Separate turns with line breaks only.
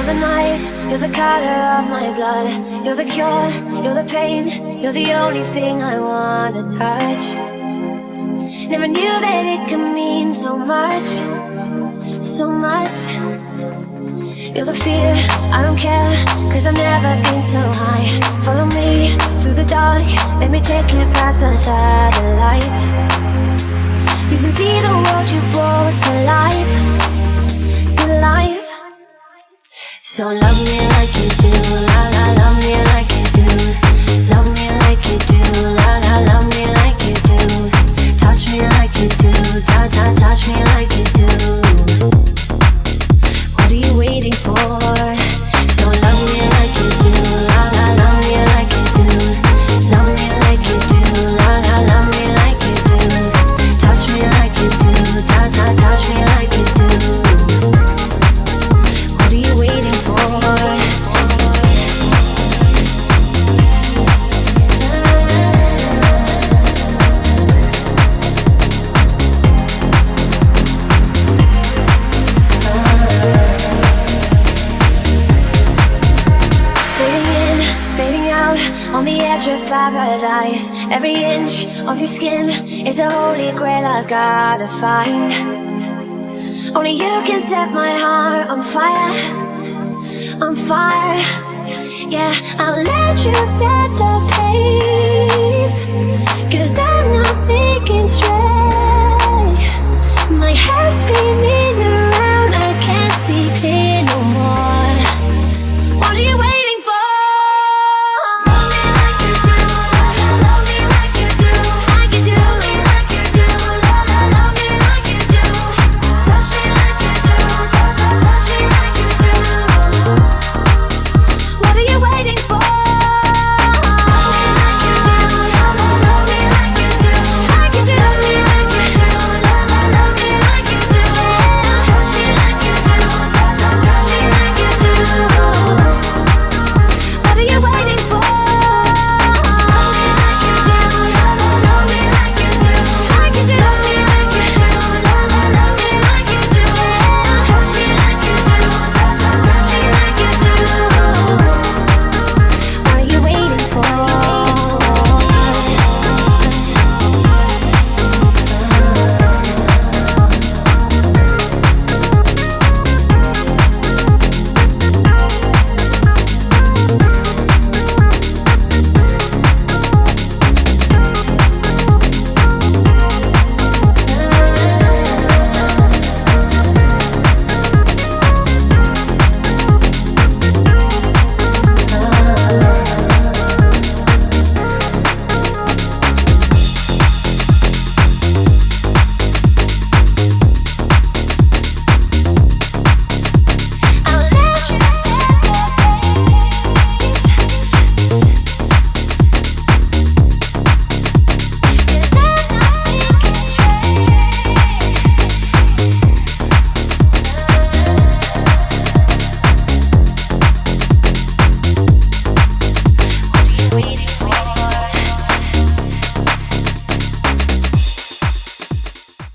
the night, you're the color of my blood. You're the cure, you're the pain, you're the only thing I wanna touch. Never knew that it could mean so much, so much. You're the fear, I don't care, cause I've never been so high. Follow me through the dark, let me take you past the satellites. You can see the world you brought to life, to life. So love me like you do, la la, love me like you do. Love me like you do, la la, love me like you do. Touch me like you do, ta ta, touch me like you do. What are you waiting for? So love me like you do, la la, love me like you do. Love me like you do, la la, love me like you do. Touch me like you do, ta ta, touch me like you do. What are you waiting for? On the edge of paradise, every inch of your skin is a holy grail I've gotta find. Only you can set my heart on fire, on fire. Yeah, I'll let you set the pace, cause I'm not thinking straight. My head's spinning